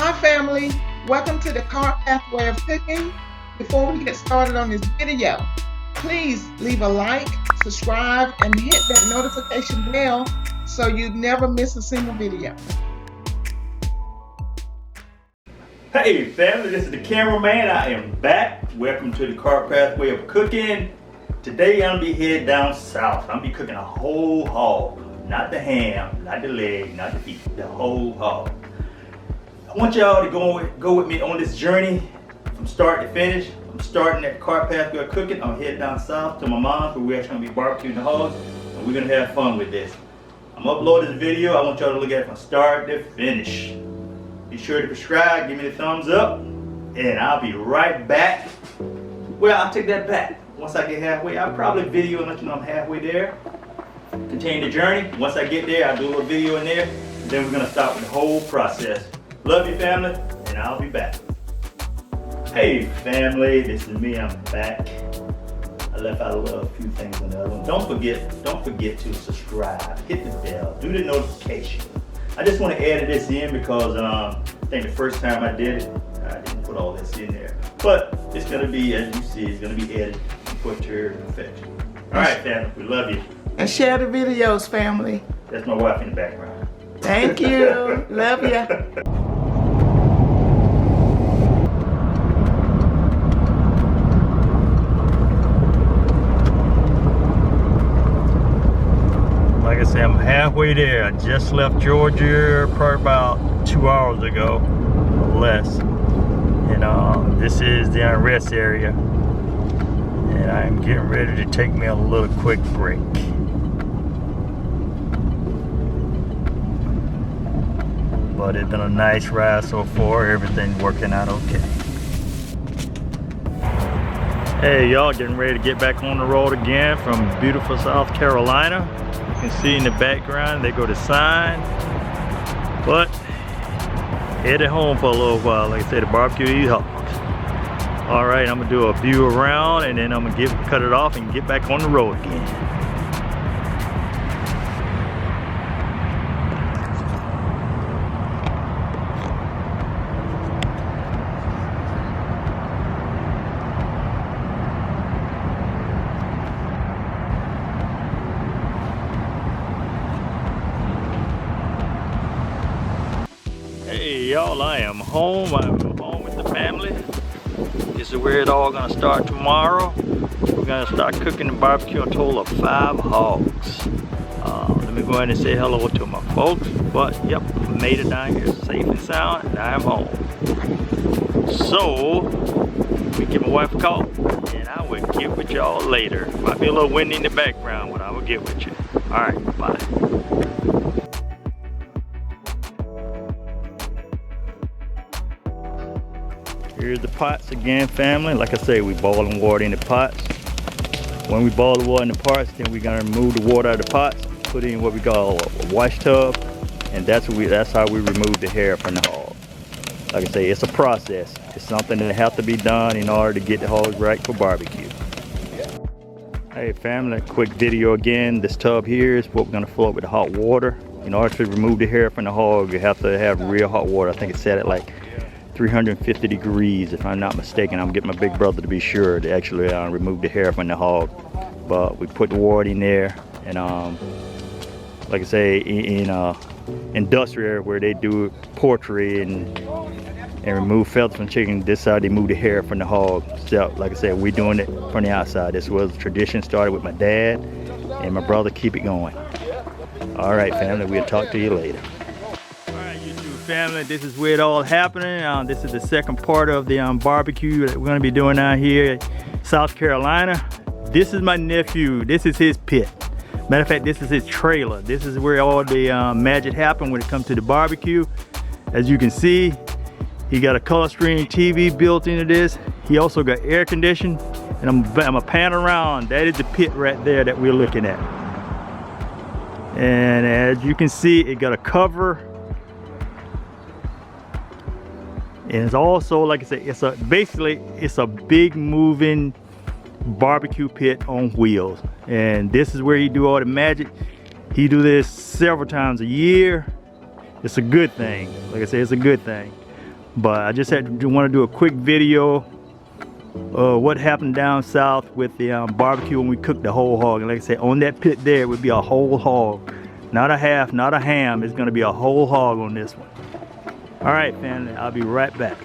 Hi family, welcome to the Car Pathway of Cooking. Before we get started on this video, please leave a like, subscribe, and hit that notification bell so you never miss a single video. Hey family, this is the cameraman. I am back. Welcome to the Car Pathway of Cooking. Today I'm gonna be headed down south. I'm gonna be cooking a whole hog. Not the ham, not the leg, not the feet, the whole hog. I want y'all to go with me on this journey from start to finish. I'm starting at the Car Pathway of Cooking. I'm heading down south to my mom's where we're actually gonna be barbecuing the hogs, and we're gonna have fun with this. I'm gonna upload this video. I want y'all to look at it from start to finish. Be sure to subscribe, give me the thumbs up, and I'll be right back. Well, I'll take that back. Once I get halfway, I'll probably video and let you know I'm halfway there. Continue the journey. Once I get there, I'll do a little video in there. Then we're gonna start with the whole process. Love you family, and I'll be back. Hey family, this is me, I'm back. I left out a few things on the other one. Don't forget to subscribe, hit the bell, do the notification. I just want to add this in because I think the first time I did it, I didn't put all this in there. But it's gonna be, as you see, it's gonna be added and put to effect. All right family, we love you. And share the videos, family. That's my wife in the background. Thank you. Love ya. Like I said, I'm halfway there. I just left Georgia probably about 2 hours ago, or less. And this is the unrest area. And I'm getting ready to take me a little quick break. But it's been a nice ride so far. Everything working out okay. Hey y'all, getting ready to get back on the road again from beautiful South Carolina. You can see in the background, they go to sign. But headed home for a little while. Like I said, the barbecue eat hogs. All right, I'm gonna do a view around and then I'm gonna cut it off and get back on the road again. Hey y'all, I am home. I'm home with the family. This is where it all gonna start tomorrow. We're gonna start cooking and barbecue a total of 5 hogs. Let me go ahead and say hello to my folks. But yep, made it down here safe and sound, and I'm home. So we give my wife a call, and I will get with y'all later. Might be a little windy in the background, but I will get with you. All right, bye. Here's the pots again, family. Like I say, we boiling water in the pots. When we boil the water in the pots, then we're gonna remove the water out of the pots, put in what we call a wash tub, and that's how we remove the hair from the hog. Like I say, it's a process. It's something that has to be done in order to get the hogs right for barbecue. Hey family, quick video again. This tub here is what we're gonna fill up with the hot water. In order to remove the hair from the hog, you have to have real hot water. I think it's set at like 350 degrees, if I'm not mistaken. I'm getting my big brother to be sure to actually remove the hair from the hog. But we put the water in there, and like I say, in industrial where they do poultry and remove feathers from chicken, this side they move the hair from the hog. So like I said, we're doing it from the outside. This was a tradition started with my dad and my brother. Keep it going. All right family, we'll talk to you later. Family, this is where it all happening. This is the second part of the barbecue that we're going to be doing out here in South Carolina. This is my nephew. This is his pit. Matter of fact, this is his trailer. This is where all the magic happened when it comes to the barbecue. As you can see, he got a color screen TV built into this. He also got air conditioning, and I'm gonna pan around. That is the pit right there that we're looking at. And as you can see, it got a cover. And it's also, like I said, basically it's a big moving barbecue pit on wheels. And this is where he do all the magic. He do this several times a year. It's a good thing. Like I said, it's a good thing. But I just want to do a quick video what happened down south with the barbecue when we cooked the whole hog. And like I said, on that pit there, it would be a whole hog. Not a half, not a ham. It's gonna be a whole hog on this one. All right, family, I'll be right back.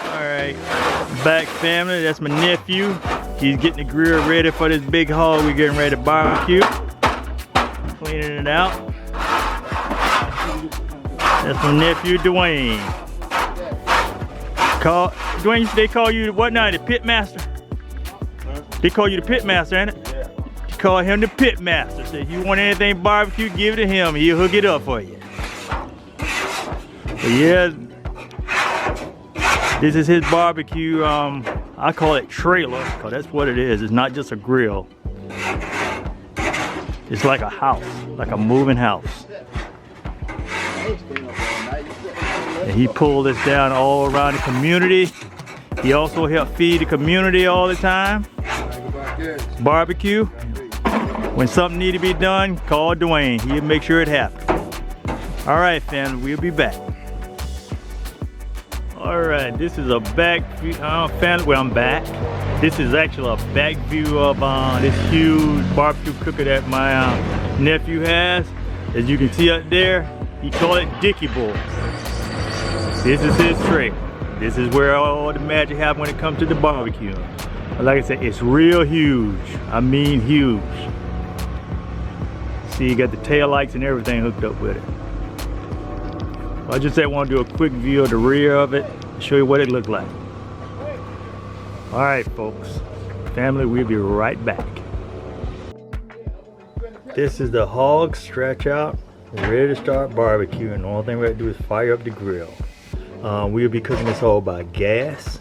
All right, back family, that's my nephew. He's getting the grill ready for this big hog we're getting ready to barbecue. Cleaning it out. That's my nephew, Dwayne. Dwayne, they call you what now, the pit master? They call you the pit master, ain't it? Yeah. You call him the pit master. So if you want anything barbecue, give it to him. He'll hook it up for you. But yeah, this is his barbecue. I call it trailer, because that's what it is. It's not just a grill. It's like a house, like a moving house. And he pulled this down all around the community. He also helped feed the community all the time. Barbecue. When something need to be done, call Dwayne. He'll make sure it happens. All right, family, we'll be back. All right, this is a back view, family, well, I'm back. This is actually a back view of this huge barbecue cooker that my nephew has. As you can see up there, he called it Dickie Boy. This is his trick. This is where all the magic happens when it comes to the barbecue. Like I said, it's real huge. I mean huge. See, you got the tail lights and everything hooked up with it. I just want to do a quick view of the rear of it, show you what it looked like. All right, folks. Family, we'll be right back. This is the hog stretch out, ready to start barbecue, and the only thing we have to do is fire up the grill. We'll be cooking this hog by gas.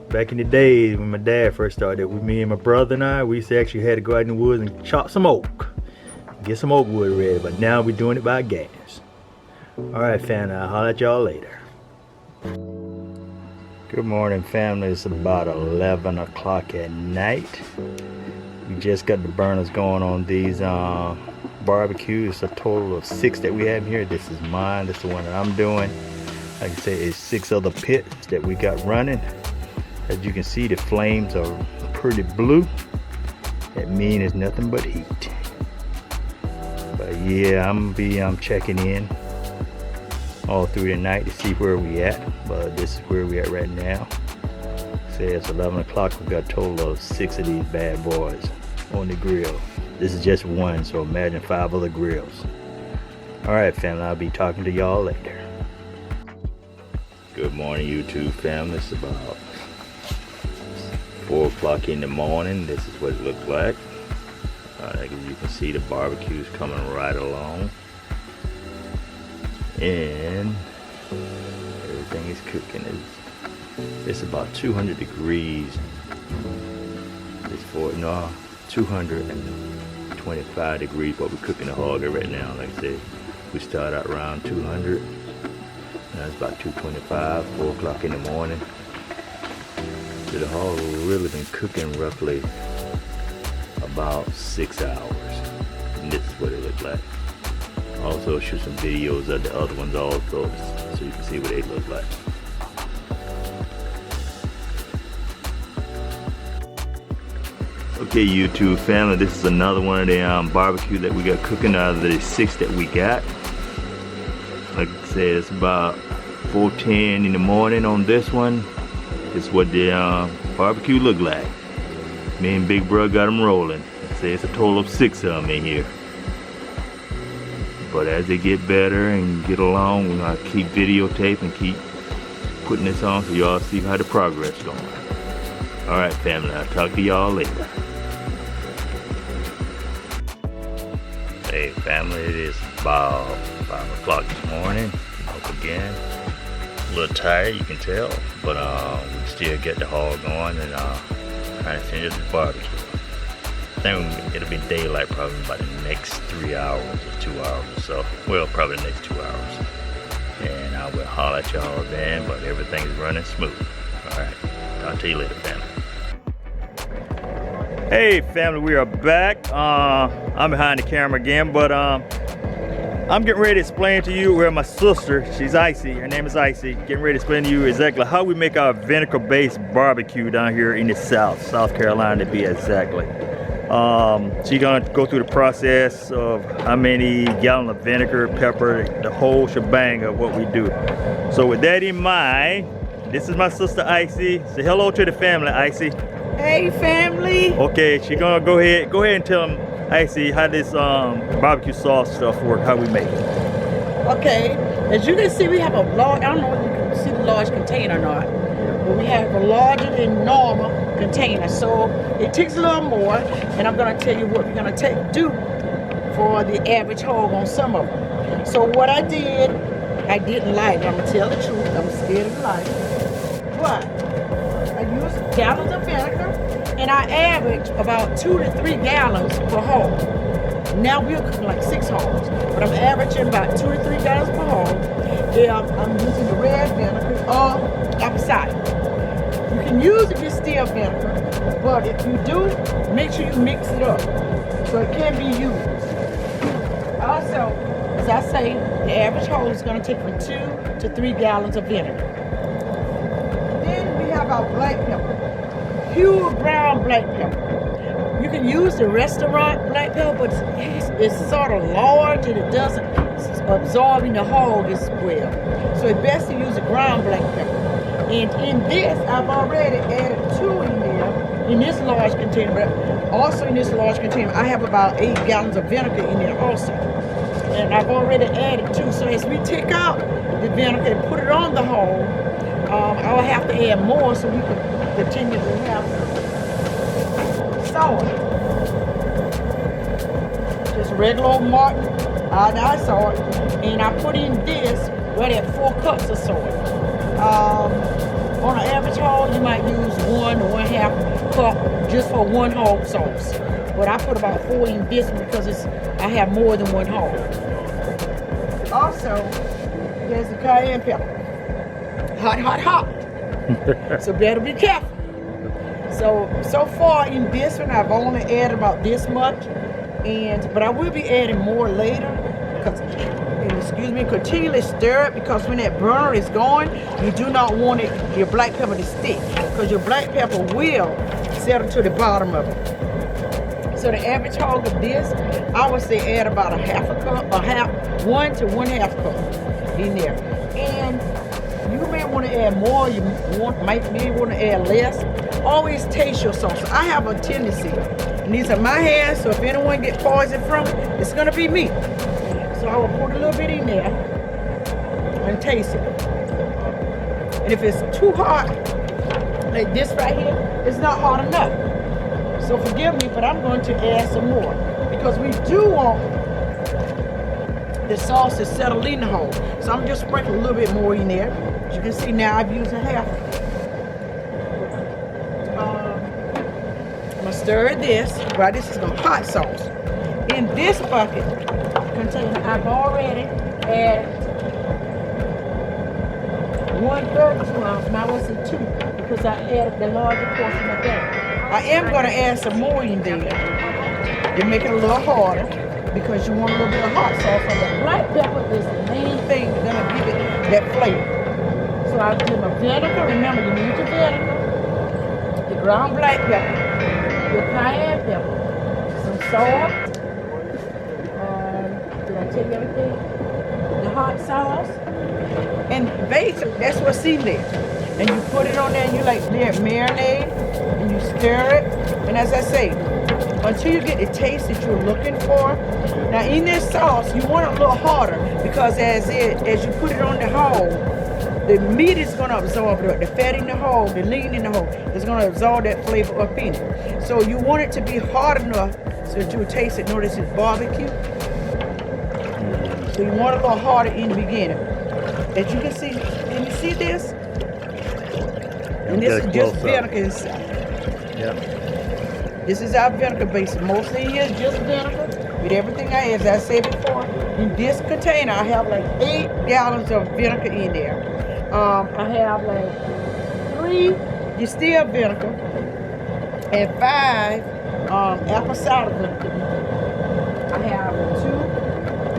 Back in the days when my dad first started, with me and my brother and I, we used to actually had to go out in the woods and chop some oak, get some oak wood ready, but now we're doing it by gas. All right, family, I'll holler at y'all later. Good morning, family. It's about 11 o'clock at night. We just got the burners going on these barbecues. It's a total of 6 that we have here. This is mine. This is the one that I'm doing. Like I say, it's 6 other pits that we got running. As you can see, the flames are pretty blue. That means it's nothing but heat. But yeah, I'm checking in all through the night to see where we at. But this is where we at right now. Say it's 11 o'clock. We got a total of 6 of these bad boys on the grill. This is just one, so imagine 5 other grills. All right, family, I'll be talking to y'all later. Good morning, YouTube family. It's about 4 o'clock in the morning. This is what it looked like. As you can see, the barbecue is coming right along, and everything is cooking. It's about 200 degrees. It's 225 degrees. But we're cooking the hog right now. Like I said, we start out around 200. Now it's about 225, 4 o'clock in the morning. So the hog really been cooking roughly about 6 hours. And this is what it looked like. Also shoot some videos of the other ones also, so you can see what they look like. Okay, YouTube family, this is another one of the barbecue that we got cooking out of the 6 that we got. Like I said, it's about 4:10 in the morning on this one. This is what the barbecue looked like. Me and Big Bro got them rolling. Like I say, it's a total of 6 of them in here. But as they get better and get along, we're gonna keep videotaping, keep putting this on so y'all see how the progress is going. All right, family, I'll talk to y'all later. Hey, family, it is about 5 o'clock this morning. Up again, a little tired, you can tell, but we still get the hog going and trying to finish the barbecue. I think it'll be daylight probably about the next 3 hours or 2 hours or so. Well, probably the next 2 hours. And I will holler at y'all then, but everything's running smooth. All right, talk to you later, family. Hey family, we are back. I'm behind the camera again, but I'm getting ready to explain to you where my sister, she's Icy, her name is Icy, getting ready to explain to you exactly how we make our vinegar-based barbecue down here in the South Carolina to be exactly. She's gonna go through the process of how many gallons of vinegar, pepper, the whole shebang of what we do. So with that in mind, this is my sister Icy. Say hello to the family, Icy. Hey family. Okay, she's gonna go ahead and tell them, Icy, how this barbecue sauce stuff work, how we make it. Okay, as you can see, we have a large, I don't know if you can see the large container or not, but we have a larger than normal container. So it takes a little more, and I'm gonna tell you what we're gonna do for the average hog on some of them. So what I didn't like it. I'm gonna tell the truth, I'm scared of life. But I use gallons of vinegar, and I average about 2 to 3 gallons per hog. Now we're cooking like 6 hogs, but I'm averaging about 2 to 3 gallons per hog. I'm using the red vinegar or apple cider. You can use the distilled vinegar, but if you do, make sure you mix it up so it can be used. Also, as I say, the average hog is going to take from 2 to 3 gallons of vinegar. Then we have our black pepper, pure brown black pepper. You can use the restaurant black pepper, but it's sort of large and it doesn't absorb in the hog as well. So it's best to use the ground black pepper. And in this, I've already added 2 in there, in this large container. But also in this large container, I have about 8 gallons of vinegar in there also. And I've already added 2. So as we take out the vinegar and put it on the hog, I'll have to add more so we can continue to have salt. Just regular old Martin iodine salt. And I put in this right at 4 cups of salt. On an average hog, you might use 1 or 1/2 cup just for 1 hog sauce. But I put about 4 in this one because I have more than 1 hog. Also, there's the cayenne pepper. Hot, hot, hot. So better be careful. So far in this one, I've only added about this much, but I will be adding more later. Continually stir it, because when that burner is going, you do not want your black pepper to stick, because your black pepper will settle to the bottom of it. So the average hog of this, I would say add about 1/2 cup, 1 to 1/2 cup in there. And you may want to add more, might want to add less. Always taste your sauce. I have a tendency, and these are my hands, so if anyone gets poisoned from it, it's going to be me. So I will put a little bit in there and taste it. And if it's too hot, like this right here, it's not hot enough. So forgive me, but I'm going to add some more, because we do want the sauce to settle in the hole. So I'm just sprinkling a little bit more in there. As you can see now, I've used 1/2. I'm gonna stir this. Right, this is the hot sauce. In this bucket container, I've already added 1/3 ounce. Now it's a 2 because I added the larger portion of that. I am going to add some more in there to make it a little harder, because you want a little bit of hot sauce. And the black pepper is the main thing that's going to give it that flavor. So I'll give my vinegar. Remember, you need your vinegar, the ground black pepper, your cayenne pepper, some salt. Did I tell you everything? The hot sauce. And basically, that's what's in there. And you put it on there and you marinade, and you stir it. And as I say, until you get the taste that you're looking for. Now in this sauce, you want it a little harder, because as you put it on the hog, the meat is going to absorb it. The fat in the hog, the lean in the hog, is going to absorb that flavor up in it. So you want it to be hard enough so that you'll taste it. Notice it's barbecue. So you want it a little harder in the beginning. As you can see, can you see this? And this is just vinegar inside. Yeah. This is our vinegar base. Mostly here is just vinegar with everything I add. As I said before, in this container, I have like 8 gallons of vinegar in there. I have like 3 distilled vinegar and 5 apple cider vinegar. I have 2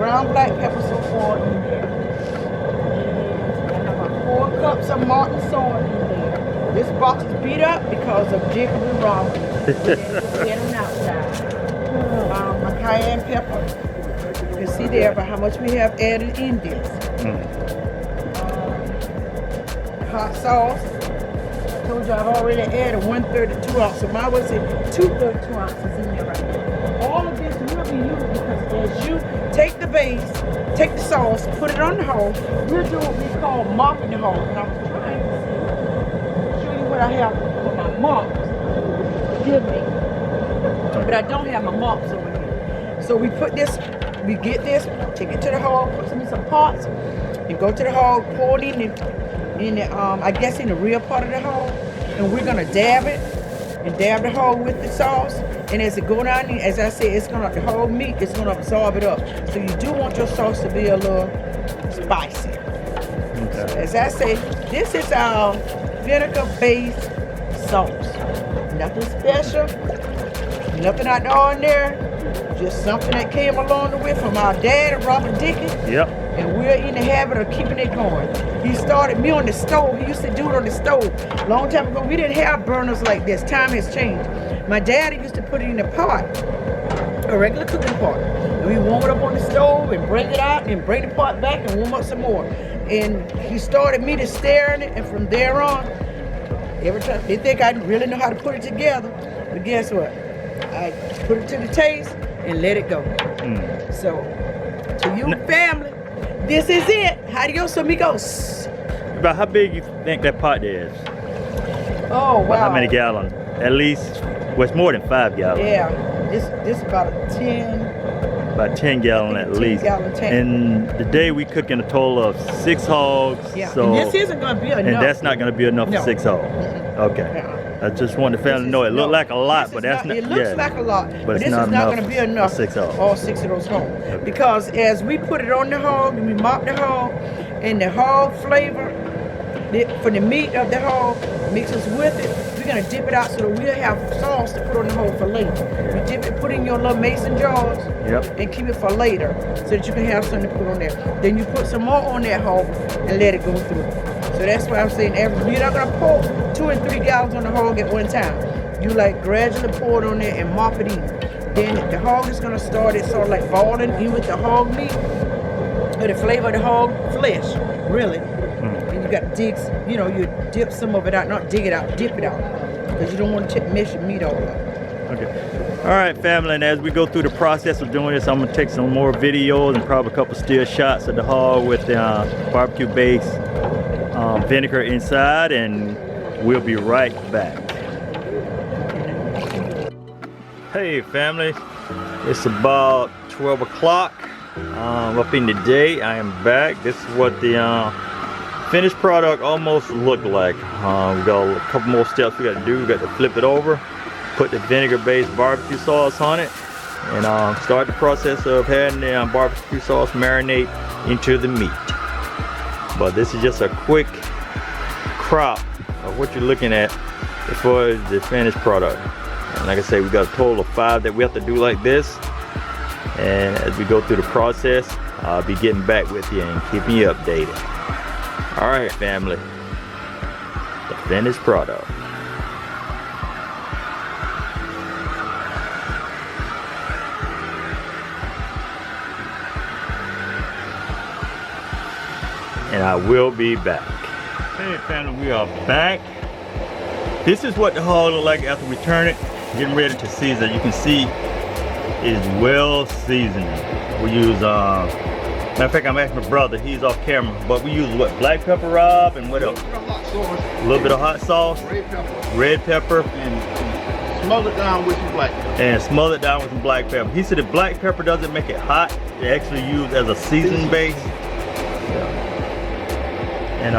ground black pepper so far in there. And I have about 4 cups of Martin soy in there. This box is beat up because of Jacob and Robin. Get them outside. My cayenne pepper. You can see there about how much we have added in this. Hot sauce. I told you I've already added 1/32 ounce. So mine was 2/32 ounces in there right now. All of this will be used because as you take the base, take the sauce, put it on the hog, we're doing what we call mopping the hog. And I was trying to show you what I have for my mops. Forgive me. But I don't have my mops over here. So we put this, we get this, take it to the hog, put some in some pots, and go to the hog, pour it in the I guess in the rear part of the hog, and we're gonna dab it and dab the hog with the sauce. And as it go down, as I said, the whole meat is gonna absorb it up. So you do want your sauce to be a little spicy. So as I say, this is our vinegar-based sauce. Nothing special, nothing out the ordinary. Just something that came along the way from our dad, Robert Dickens. Yep. And we're in the habit of keeping it going. He started me on the stove. He used to do it on the stove. A long time ago, we didn't have burners like this. Time has changed. My daddy used to put it in a pot, a regular cooking pot. And we warm it up on the stove and bring it out and bring the pot back and warm up some more. And he started me to stir in it, and from there on, every time they think I really know how to put it together. But guess what? I put it to the taste and let it go. So, to you family, this is it. Adios amigos. About how big you think that pot is? Oh, wow. About how many gallons? At least, well, it's more than 5 gallons. Yeah, this about a 10. About 10 gallons at least. 10-gallon tank. And today we cooking a total of 6 hogs. Yeah, So, and this isn't going to be enough. and that's not going to be enough No. for 6 hogs. Okay. I just want the family to know it looked like a lot, but that's not. It looks like a lot, but it's this is not going to be enough for 6 hogs. all 6 of those hogs. Because as we put it on the hog and we mop the hog, and the hog flavor for the meat of the hog mixes with it, we're going to dip it out so that we'll have sauce to put on the hog for later. You dip it, put it in your little mason jars, and keep it for later so that you can have something to put on there. Then you put some more on that hog and let it go through. So that's why I'm saying you're not going to pour 2 and 3 gallons on the hog at one time. You like gradually pour it on there and mop it in. Then the hog is going to start it sort of like boiling in with the hog meat, or the flavor of the hog flesh, really. And you got to dig, you dip some of it out, not dig it out, dip it out. Because you don't want to mess your meat all up. Okay. All right, family, and as we go through the process of doing this, I'm going to take some more videos and probably a couple still shots of the hog with the barbecue base vinegar inside, and we'll be right back. Hey family, it's about 12 o'clock up in the day. I am back. This is what the finished product almost looked like. We got a couple more steps we got to do. We got to flip it over, put the vinegar based barbecue sauce on it, and start the process of having the barbecue sauce marinate into the meat. But this is just a quick crop of what you're looking at as far as the finished product. And like I say, we got a total of 5 that we have to do like this. And as we go through the process, I'll be getting back with you and keeping you updated. All right, family, the finished product. And I will be back. Hey family, we are back. This is what the hog look like after we turn it, getting ready to season. You can see it is well seasoned. We use, matter of fact, I'm asking my brother, he's off camera, but we use what, black pepper, Rob, and what else? A little bit of hot sauce, red pepper, and smother it down with some black pepper. And smother it down with some black pepper. He said if black pepper doesn't make it hot, they actually use as a seasoning base. And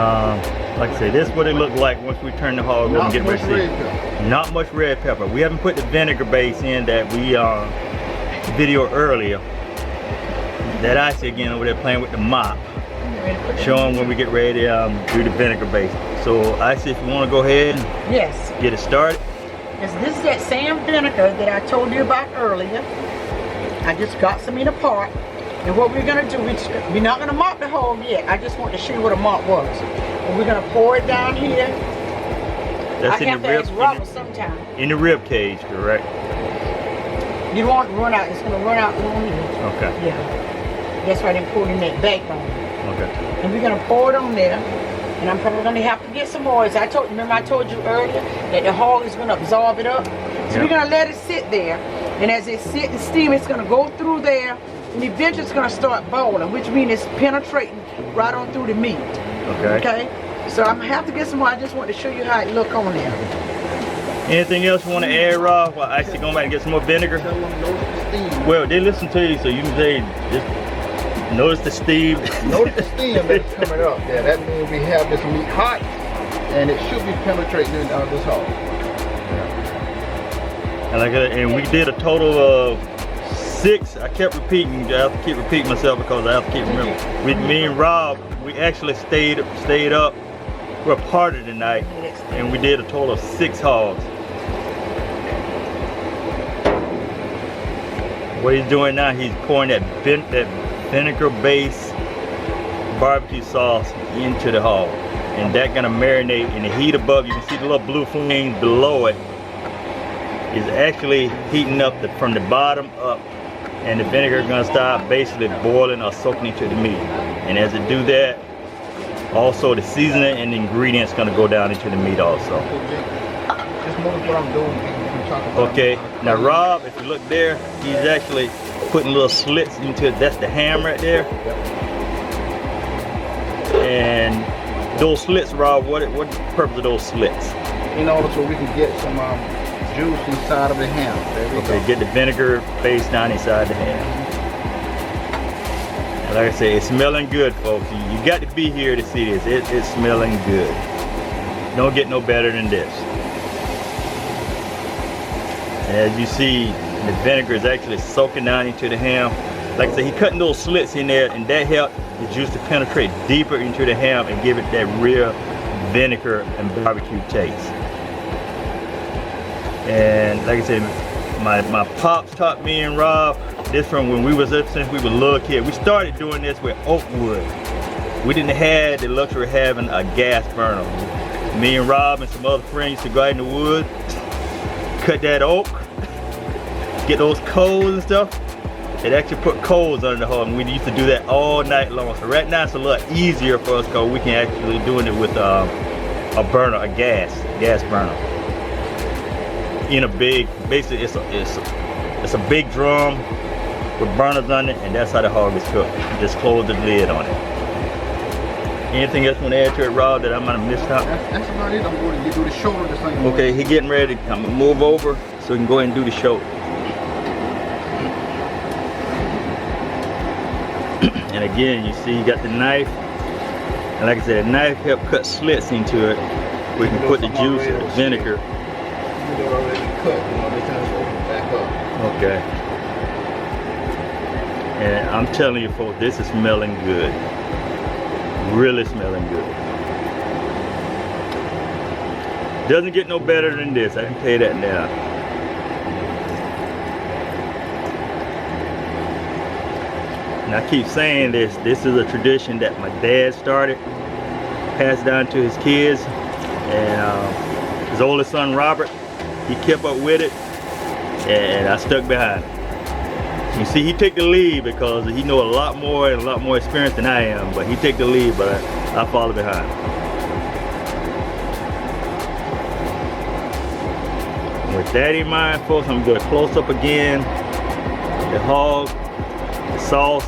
like I say, this is what it looked like once we turn the hog over and get ready to season. Not much red pepper. We haven't put the vinegar base in that we video earlier. That I see again over there playing with the mop. Showing when we get ready to do the vinegar base. So I see if you want to go ahead and get it started. Yes, this is that same vinegar that I told you about earlier. I just got some in a pot. And what we're gonna do, we're not gonna mop the hog yet. I just want to show you what a mop was. And we're gonna pour it down here. That's I in have the to rib. ask Robert sometime. In the rib cage, correct? You don't want it to run out. It's gonna run out along here. Okay. Yeah. That's why they poured in that backbone. Okay. And we're gonna pour it on there. And I'm probably gonna have to get some more. As I told you, remember I told you earlier that the hog is gonna absorb it up. So we're gonna let it sit there. And as it sit and steam, it's gonna go through there. And eventually it's gonna start boiling, which means it's penetrating right on through the meat. Okay. Okay? So I'm gonna have to get some more. I just want to show you how it look on there. Anything else you want to add, Rob? Well, I actually going back and get some more vinegar. Tell them notice the steam. Well, they listen to you, so you can say, just notice the steam. Notice the steam that's coming up. Yeah, that means we have this meat hot, and it should be penetrating into this hog. And we did a total of 6. I kept repeating. I have to keep repeating myself because I have to keep remembering. With me and Rob, we actually stayed up for a part of the night, and we did a total of 6 hogs. What he's doing now, he's pouring that vinegar-based barbecue sauce into the hog, and that's gonna marinate in the heat above. You can see the little blue flames below it is actually heating up from the bottom up, and the vinegar is gonna start basically boiling or soaking into the meat. And as it do that, also the seasoning and the ingredients gonna go down into the meat also. Just notice what I'm doing. Okay, now Rob, if you look there, he's actually putting little slits into it. That's the ham right there. And those slits, Rob, what's the purpose of those slits? In order so we can get some juice inside of the ham. There we Okay, go. get the vinegar base down inside the ham. And like I said, it's smelling good, folks. You got to be here to see this. It's smelling good. Don't get no better than this. As you see, the vinegar is actually soaking down into the ham. Like I said, he's cutting those slits in there, and that helps the juice to penetrate deeper into the ham and give it that real vinegar and barbecue taste. And like I said, my pops taught me and Rob this from when we was up since we were little kids. We started doing this with oak wood. We didn't have the luxury of having a gas burner. Me and Rob and some other friends used to go out in the woods, cut that oak, get those coals and stuff. It actually put coals under the hog, and we used to do that all night long. So right now it's a lot easier for us because we can actually doing it with a burner, a gas burner. In a big, basically it's a big drum with burners on it, and that's how the hog is cooked. You just close the lid on it. Anything else you want to add to it, Rob, that I might have missed out? That's about it. I'm going to do the shoulder the same way. Okay, he getting ready. I'm gonna move over so we can go ahead and do the shoulder. And again, you see, you got the knife, and like I said, the knife help cut slits into it. We can put the juice and the vinegar. They're already cut. You know, they kind of open back up. Okay. And I'm telling you, folks, this is smelling good. Really smelling good. Doesn't get no better than this, I can tell you that now. And I keep saying this is a tradition that my dad started, passed down to his kids, and his oldest son Robert, he kept up with it, and I stuck behind him. You see, he took the lead because he know a lot more and a lot more experience than I am, but he take the lead, but I follow behind. With that in mind, folks, I'm gonna close up again the hog, the sauce,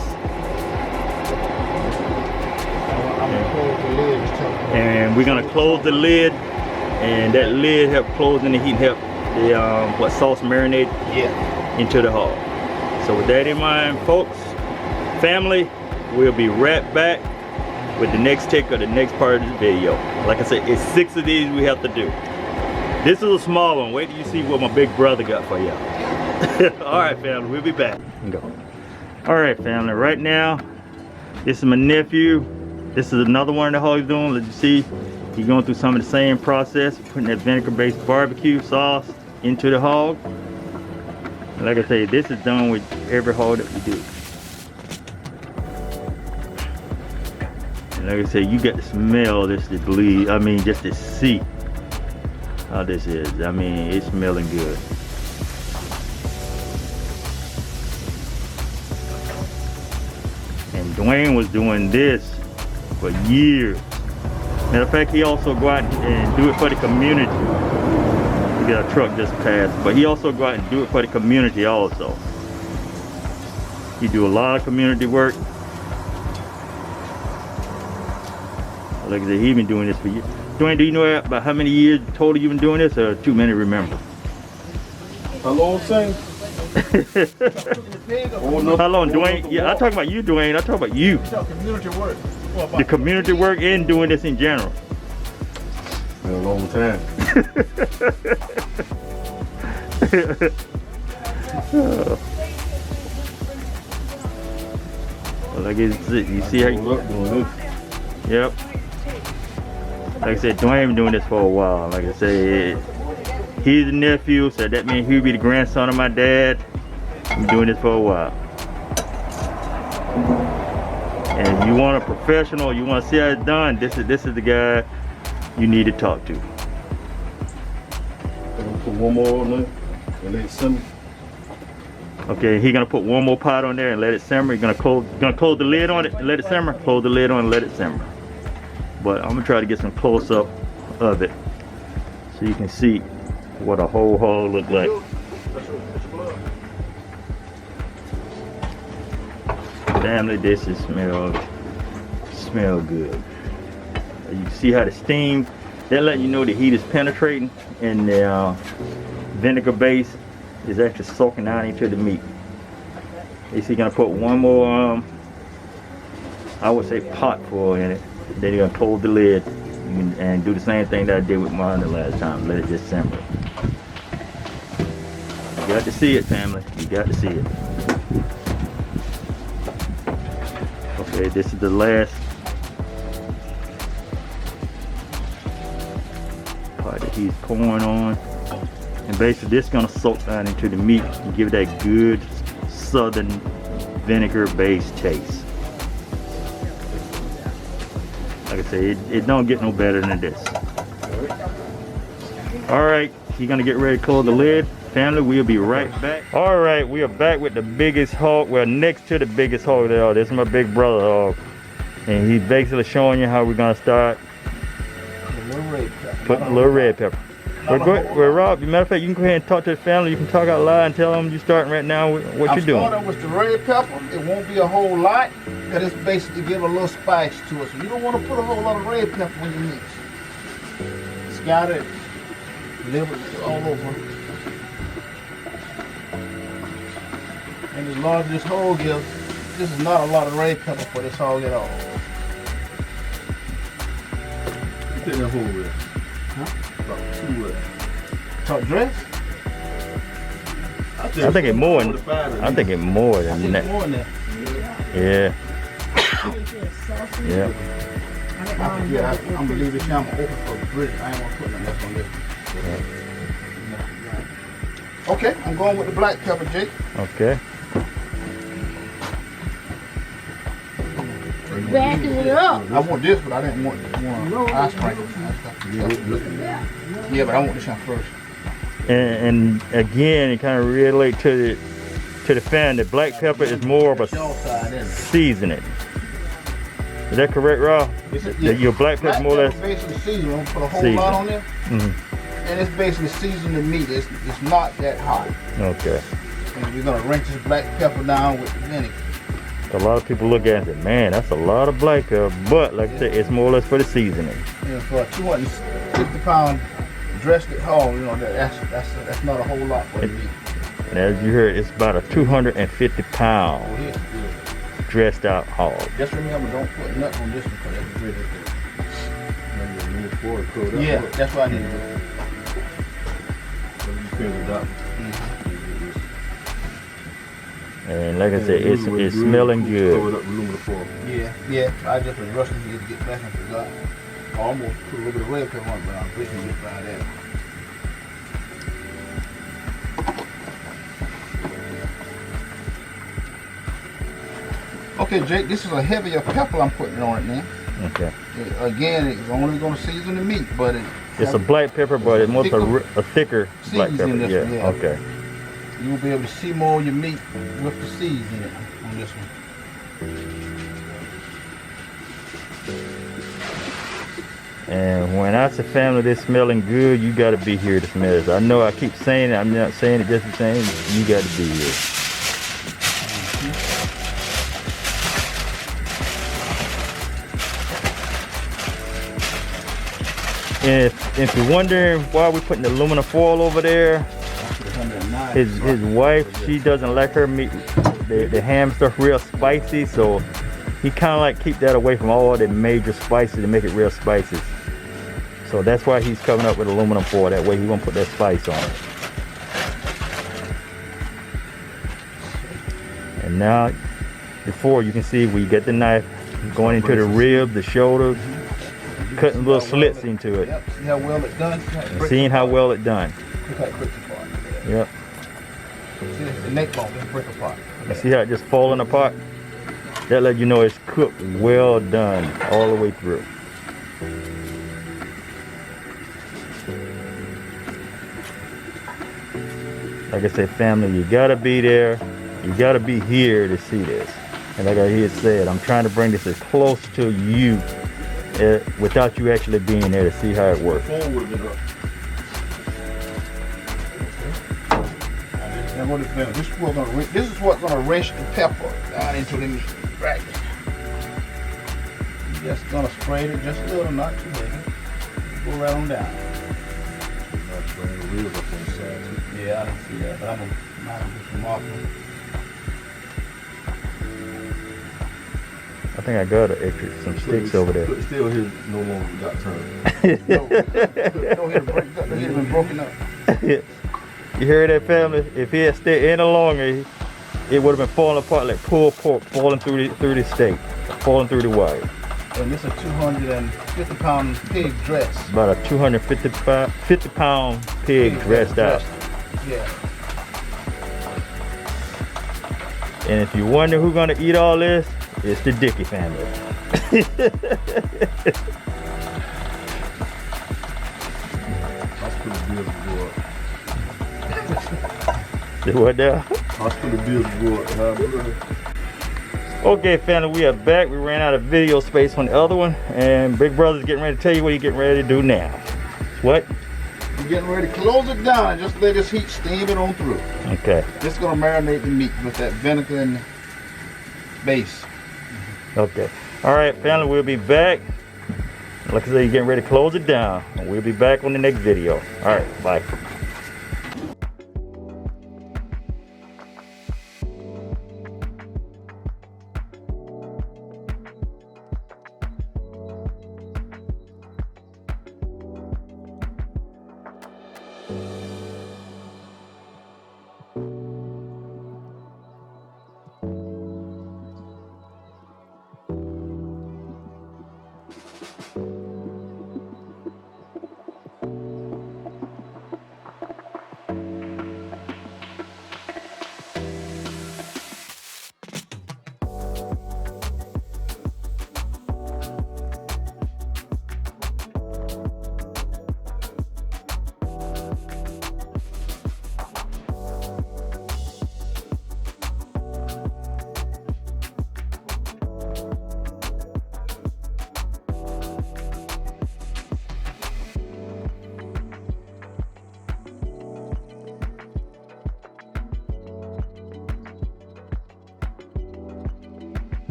I'm going to close the lid. and we're gonna close the lid, and that lid help close in the heat and help the sauce marinate into the hog. So with that in mind, folks, family, we'll be right back with the next take of the next part of this video. Like I said, it's 6 of these we have to do. This is a small one. Wait till you see what my big brother got for y'all. All right, family, we'll be back. Go. All right, family, right now, this is my nephew. This is another one of the hogs doing. Let you see, he's going through some of the same process, putting that vinegar-based barbecue sauce into the hog. Like I say, this is done with every hog that we do. Like I said, you got to smell this to believe. I mean, just to see how this is. I mean, it's smelling good. And Dwayne was doing this for years. Matter of fact, he also go out and do it for the community. We got a truck just passed, but he also go out and do it for the community also. He do a lot of community work. Like I said, he been doing this for years. Dwayne, do you know about how many years total you've been doing this, or too many to remember? How long, Sam? How long, Dwayne? Yeah, I talk about you, Dwayne. I talk about you. Community work. The community work and doing this in general. Been a long time. Well, like you see how you, yep. Like I said, Dwayne been doing this for a while. Like I said, he's the nephew, so that means he'll be the grandson of my dad. I'm doing this for a while. And if you want a professional, you want to see how it's done, this is the guy you need to talk to. Put one more on there and let it simmer. Okay, he's gonna put one more pot on there and let it simmer. He's gonna close the lid on it and let it simmer. Close the lid on and let it simmer. But I'm gonna try to get some close up of it so you can see what a whole hog look like. Family, this is smell good. You can see how the steam, that let you know the heat is penetrating and the vinegar base is actually soaking down into the meat. He's gonna put one more, I would say pot full in it. Then you're gonna close the lid and do the same thing that I did with mine the last time. Let it just simmer. You got to see it, family. You got to see it. Okay, this is the last part that he's pouring on. And basically this is gonna soak down into the meat and give it that good southern vinegar-based taste. Like I say, it don't get no better than this. All right, he's gonna get ready to close the lid. Family, we'll be right back. All right, we are back with the biggest hog. Well, next to the biggest hog there. This is my big brother hog. And he's basically showing you how we're gonna start putting a little red pepper. Well, Rob, matter of fact, you can go ahead and talk to the family. You can talk out loud and tell them you're starting right now with what you're doing. I'm starting with the red pepper. It won't be a whole lot, because it's basically give a little spice to it. So you don't want to put a whole lot of red pepper when you mix. It's got it, liver all over. And as large as this hog is, this is not a lot of red pepper for this hog at all. You take that whole red. Huh? About 2 red. Top dress? I think it's more than that. More than that. Yeah. Yeah. I'm gonna leave this down open for British. I ain't gonna put nothing else on this. Okay, I'm going with the black pepper, Jake. Okay. Back it up. I want this, but I didn't want ice cream. Yeah, but I want this one first. And again, it kind of relates to the fan that black pepper is more of a seasoning. Is that correct, Rob? Yeah. Your black pepper more or less basically seasoning. Put a whole lot on there, and it's basically seasoning the meat. It's not that hot. Okay. And we're gonna rinse this black pepper down with vinegar. A lot of people look at it and say, man, that's a lot of black pepper. But like I said, it's more or less for the seasoning. Yeah, for a 250-pound dressed hog, you know, that's not a whole lot for the meat. And as you heard, it's about a 250-pound dressed out hog. Just remember, don't put nuts on this one because that's really good. Yeah, that's what I need to do. And like I said, it's smelling good. Yeah, I just was rushing to get back and forgot. I almost put a little bit of red pepper on, but I'm waiting to get by that. Okay, Jake, this is a heavier pepper I'm putting on it now. Okay. Again, it's only going to season the meat, but It's a black pepper, but it's more a thicker black seeds pepper. in this Yeah. one, yeah. Okay. You'll be able to see more of your meat with the seeds in it on this one. And when I say family, this smelling good, you got to be here to smell this. I know I keep saying it. I'm not saying it just the same. You got to be here. And if you're wondering why we're putting the aluminum foil over there, his wife, she doesn't like her meat, the ham stuff real spicy, so he kind of like keep that away from all the major spices to make it real spicy. So that's why he's coming up with aluminum foil. That way he won't put that spice on it. And now, before you can see we get the knife going into the rib, the shoulder, cutting little slits into it. Yep. See how well it done? And seeing how well it done. Look how it breaks apart. Yep. See, the neck bone just break apart. You see how it just falling apart? That let you know it's cooked well done all the way through. Like I said, family, you gotta be there. You gotta be here to see this. And like I hear said, I'm trying to bring this as close to you without you actually being there to see how it works. Now what is this? This is what's gonna wrench the pepper down into the meat. Right. You're just gonna spray it just a little, not too heavy. Go right on down. Yeah, I don't see that, but I'm gonna do some marking. I think I got some sticks over there. Still here, no longer got turned. Don't hit it break up. Don't hit it been broken up. You hear that, family? If he had stayed any longer, it would have been falling apart like pulled pork falling through the steak, falling through the wire. And this is a 250-pound pig dress. About a 250-pound pig dressed out. Yeah. And if you wonder who's gonna eat all this, it's the Dickey family. Hospital bills go up. What now? Hospital bills go up. Okay, family, we are back. We ran out of video space on the other one, and Big Brother's getting ready to tell you what he's getting ready to do now. What? We're getting ready to close it down and just let this heat steam it on through. Okay. This is gonna marinate the meat with that vinegar and base. Okay. All right, family, we'll be back. Like I said, you're getting ready to close it down. And we'll be back on the next video. All right, bye.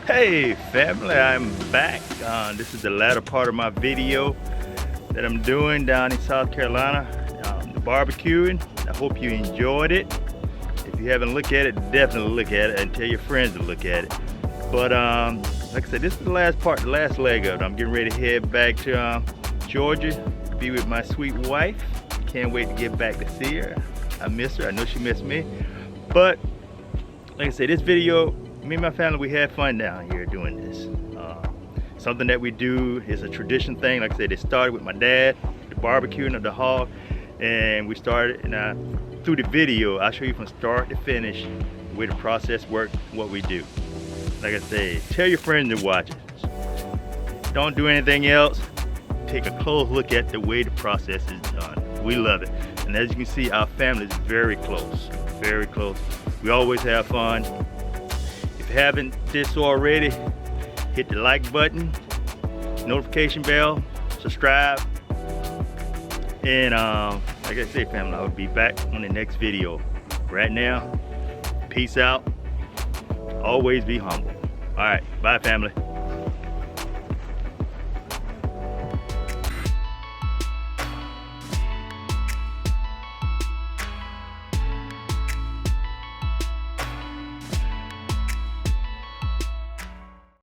Hey family, I'm back. This is the latter part of my video that I'm doing down in South Carolina, the barbecuing. I hope you enjoyed it. If you haven't looked at it, definitely look at it and tell your friends to look at it. But like I said, this is the last part, the last leg of it. I'm getting ready to head back to Georgia to be with my sweet wife. Can't wait to get back to see her. I miss her. I know she missed me. But like I said, this video, me and my family, we had fun down here doing this. Something that we do is a tradition thing. Like I said, it started with my dad, the barbecuing of the hog, and we started, and through the video, I'll show you from start to finish the way the process works, what we do. Like I said, tell your friends to watch it. Don't do anything else. Take a close look at the way the process is done. We love it. And as you can see, our family is very close, very close. We always have fun. If you haven't did so already, hit the like button, notification bell, subscribe. And like I say, family, I'll be back on the next video. Right now, peace out. Always be humble. All right, bye family.